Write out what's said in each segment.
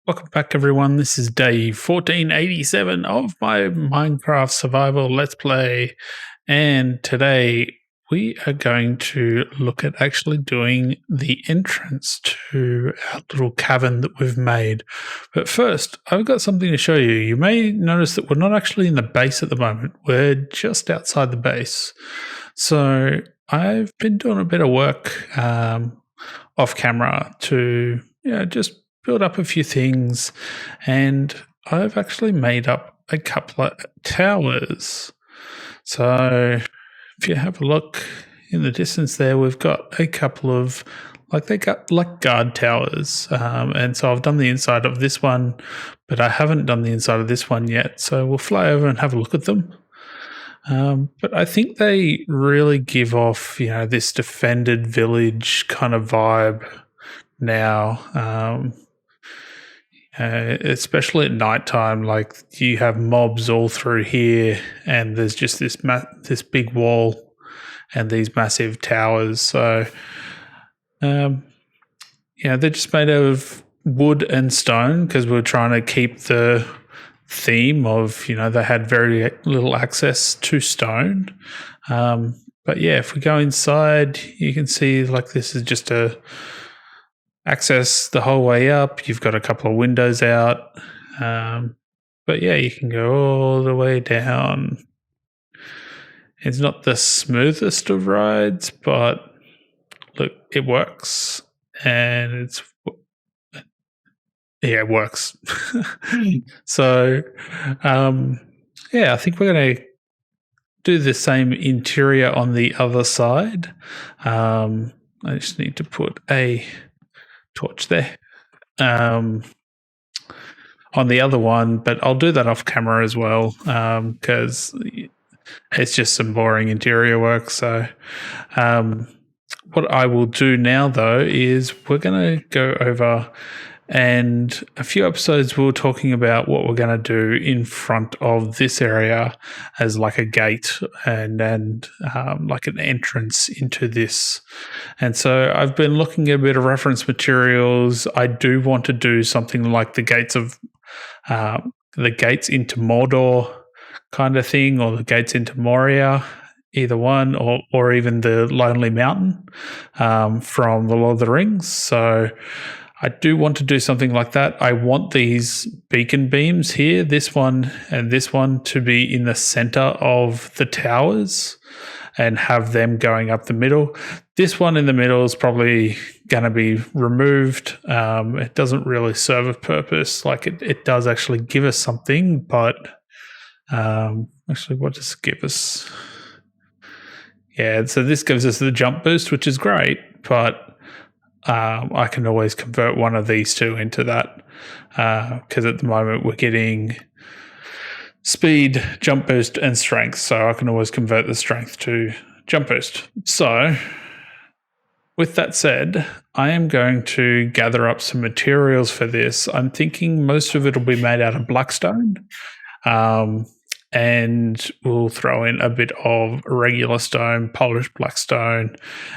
Welcome back, everyone. This is day 1487 of my Minecraft survival Let's Play. And today we are going to look at actually doing the entrance to our little cavern that we've made. But first, I've got something to show you. You may notice that we're not actually in the base at the moment. We're just outside the base. So I've been doing a bit of work off camera to just build up a few things, and I've actually made up a couple of towers. So if you have a look in the distance there, we've got a couple of they got like guard towers, and so I've done the inside of this one, but I haven't done the inside of this one yet, so we'll fly over and have a look at them. But I think they really give off this defended village kind of vibe now, especially at nighttime. Like, you have mobs all through here, and there's just this big wall and these massive towers. So they're just made out of wood and stone because we're trying to keep the theme of they had very little access to stone. But yeah, if we go inside, you can see this is just a access the whole way up. You've got a couple of windows out, but yeah, you can go all the way down. It's not the smoothest of rides, but look, it works, and it works. So I think we're going to do the same interior on the other side. I just need to put a torch there on the other one, but I'll do that off camera as well, because it's just some boring interior work. So what I will do now, though, is we're going to go over, and a few episodes we were talking about what we're going to do in front of this area as like a gate and like an entrance into this. And so I've been looking at a bit of reference materials. I do want to do something like the gates into Mordor kind of thing, or the gates into Moria, either one, or even the Lonely Mountain from the Lord of the Rings. So I do want to do something like that. I want these beacon beams here, this one and this one, to be in the center of the towers and have them going up the middle. This one in the middle is probably going to be removed. It doesn't really serve a purpose. It does actually give us something, but actually, what does it give us? Yeah, so this gives us the jump boost, which is great, but I can always convert one of these two into that, because at the moment we're getting speed, jump boost, and strength. So I can always convert the strength to jump boost. So with that said, I am going to gather up some materials for this. I'm thinking most of it will be made out of blackstone. And we'll throw in a bit of regular stone, polished black stone,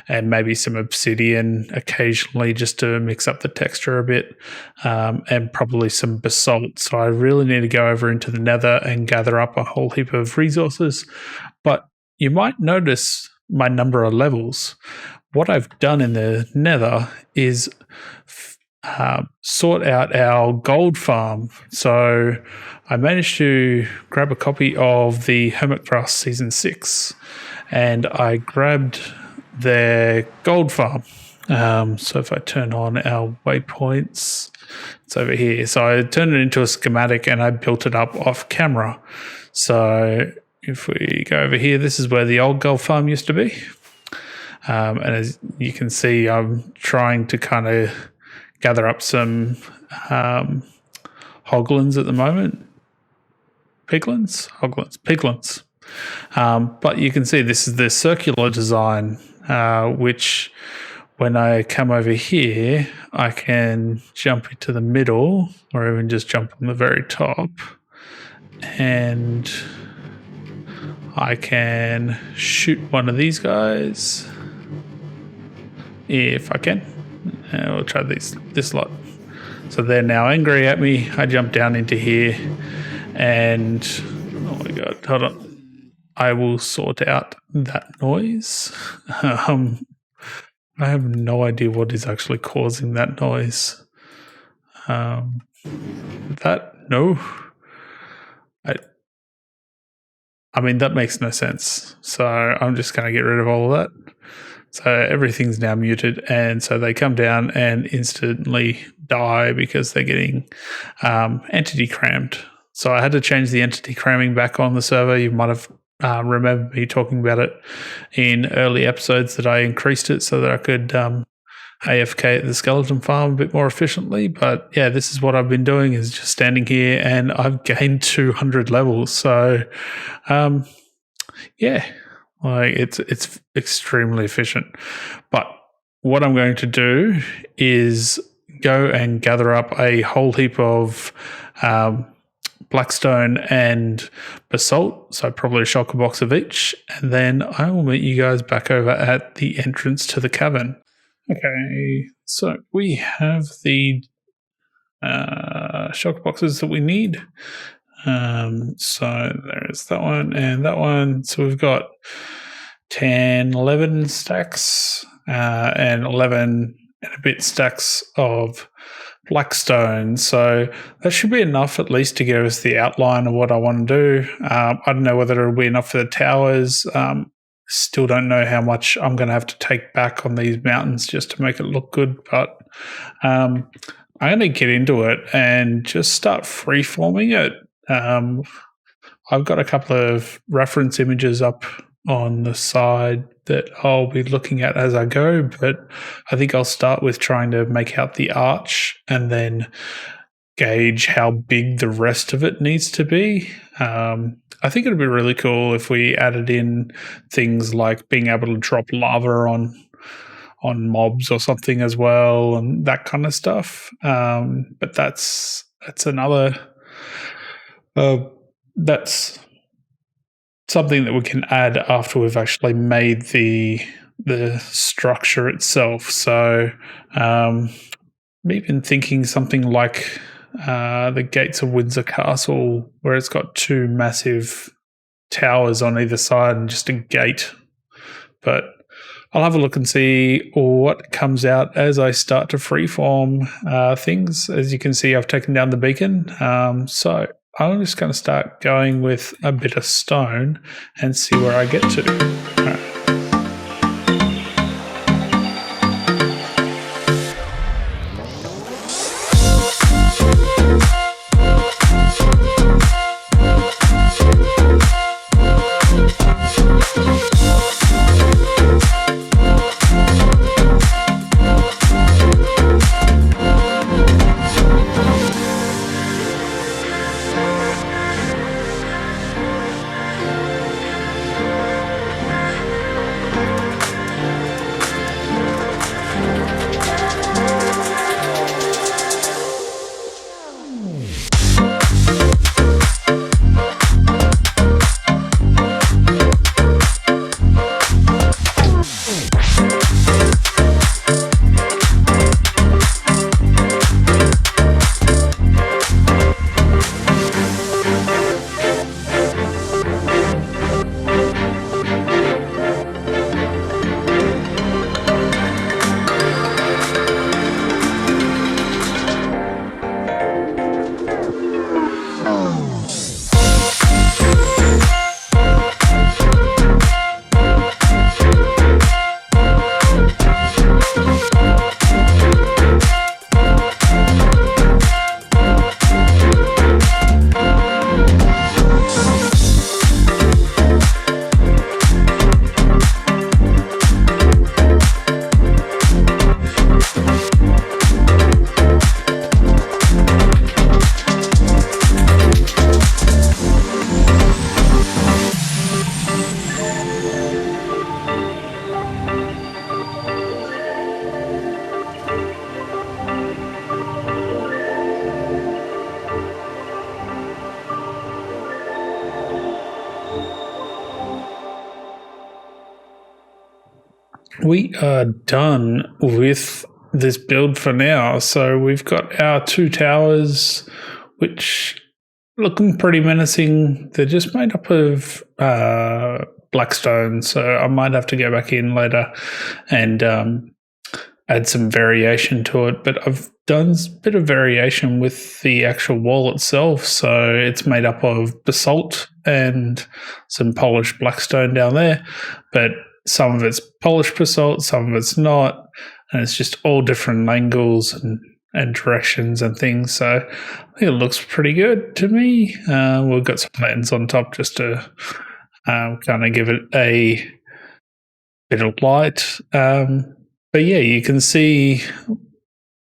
and maybe some obsidian occasionally just to mix up the texture a bit, and probably some basalt. So I really need to go over into the nether and gather up a whole heap of resources. But you might notice my number of levels. What I've done in the nether is sort out our gold farm. So I managed to grab a copy of the Hermitcraft Season 6, and I grabbed their gold farm. So if I turn on our waypoints, it's over here. So I turned it into a schematic and I built it up off camera. So if we go over here, this is where the old gold farm used to be. And as you can see, I'm trying to kind of gather up some hoglins at the moment. Piglins? Hoglins. Piglins. But you can see this is the circular design, which when I come over here, I can jump into the middle, or even just jump on the very top, and I can shoot one of these guys if I can. We'll try this lot. So they're now angry at me. I jump down into here and, oh my God, hold on. I will sort out that noise. I have no idea what is actually causing that noise. No. I mean, that makes no sense. So I'm just going to get rid of all of that. So everything's now muted. And so they come down and instantly die because they're getting entity crammed. So I had to change the entity cramming back on the server. You might have remembered me talking about it in early episodes that I increased it so that I could AFK at the skeleton farm a bit more efficiently. But yeah, this is what I've been doing, is just standing here, and I've gained 200 levels. So yeah, like it's extremely efficient. But what I'm going to do is go and gather up a whole heap of blackstone and basalt, so probably a shulker box of each, and then I will meet you guys back over at the entrance to the cavern. Okay, so we have the shulker boxes that we need. So there's that one and that one. So we've got 10, 11 stacks and 11 and a bit stacks of blackstone. So that should be enough at least to give us the outline of what I want to do. I don't know whether it'll be enough for the towers. Still don't know how much I'm going to have to take back on these mountains just to make it look good. But I'm going to get into it and just start freeforming it. I've got a couple of reference images up on the side that I'll be looking at as I go, but I think I'll start with trying to make out the arch and then gauge how big the rest of it needs to be. I think it'd be really cool if we added in things like being able to drop lava on mobs or something as well, and that kind of stuff. But that's another. That's something that we can add after we've actually made the structure itself. So we've been thinking something like the gates of Windsor Castle, where it's got two massive towers on either side and just a gate. But I'll have a look and see what comes out as I start to freeform things. As you can see, I've taken down the beacon. So I'm just going to start going with a bit of stone and see where I get to. All right. We are done with this build for now. So we've got our 2 towers, which looking pretty menacing. They're just made up of blackstone, so I might have to go back in later and add some variation to it. But I've done a bit of variation with the actual wall itself. So it's made up of basalt and some polished blackstone down there, but some of it's polished basalt, some of it's not, and it's just all different angles and directions and things. So I think it looks pretty good to me. We've got some lanterns on top just to kind of give it a bit of light. But yeah, you can see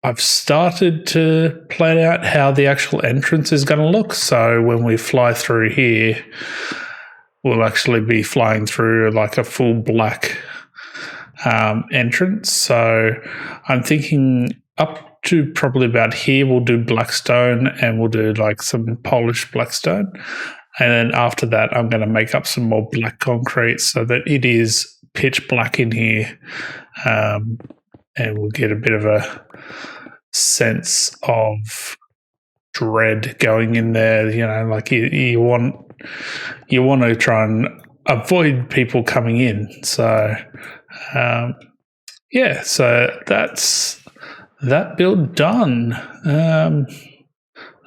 I've started to plan out how the actual entrance is going to look. So when we fly through here, we'll actually be flying through like a full black entrance. So I'm thinking up to probably about here, we'll do blackstone and we'll do like some polished blackstone. And then after that, I'm going to make up some more black concrete so that it is pitch black in here. And we'll get a bit of a sense of dread going in there. You know, like you want to try and avoid people coming in. So, yeah, so that's that build done.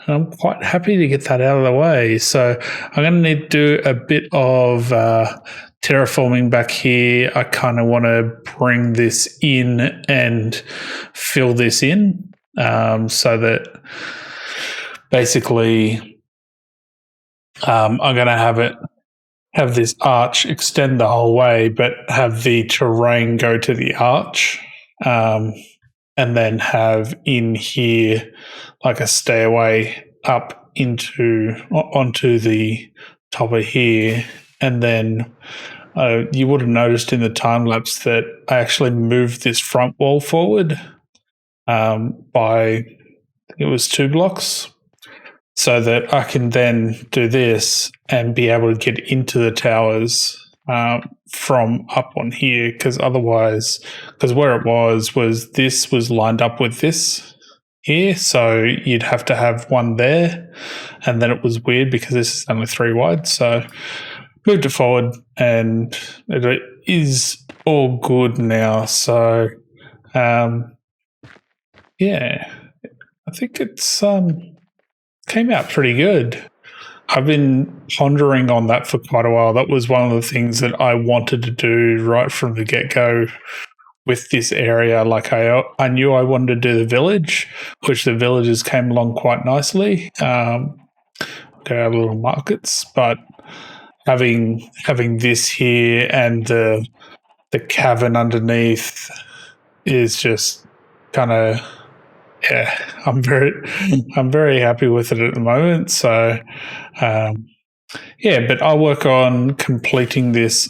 I'm quite happy to get that out of the way. So I'm going to need to do a bit of terraforming back here. I kind of want to bring this in and fill this in so that basically I'm going to have this arch extend the whole way, but have the terrain go to the arch, and then have in here like a stairway up onto the top of here. And then you would have noticed in the time lapse that I actually moved this front wall forward by, it was 2 blocks, so that I can then do this and be able to get into the towers from up on here. Because otherwise, because where it was this was lined up with this here, so you'd have to have one there, and then it was weird because this is only 3 wide. So moved it forward and it is all good now. So yeah, I think it's came out pretty good. I've been pondering on that for quite a while. That was one of the things that I wanted to do right from the get-go with this area. Like I knew I wanted to do the village, which the villages came along quite nicely. Got our little markets, but having this here and the cavern underneath is just kind of, yeah, I'm very happy with it at the moment. So yeah, but I'll work on completing this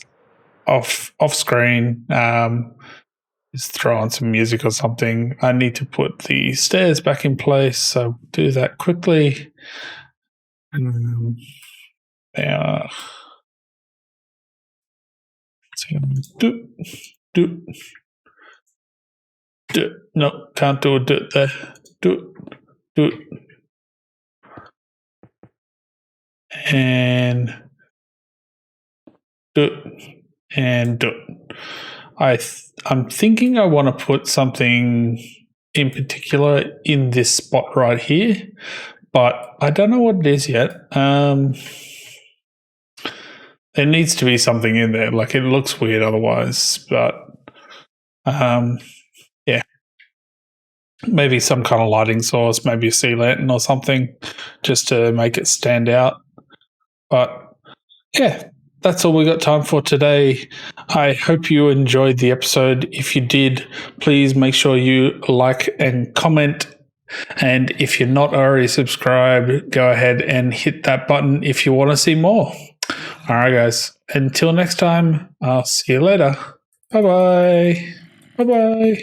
off screen. Just throw on some music or something. I need to put the stairs back in place, so do that quickly. They are. So do. No, can't do it there. Do it. And do it. And do it. I'm thinking I want to put something in particular in this spot right here, but I don't know what it is yet. There needs to be something in there. Like, it looks weird otherwise, but yeah. Maybe some kind of lighting source, maybe a sea lantern or something, just to make it stand out. But yeah, that's all we got time for today. I hope you enjoyed the episode. If you did, please make sure you like and comment. And if you're not already subscribed, go ahead and hit that button if you want to see more. All right, guys. Until next time, I'll see you later. Bye-bye. Bye-bye.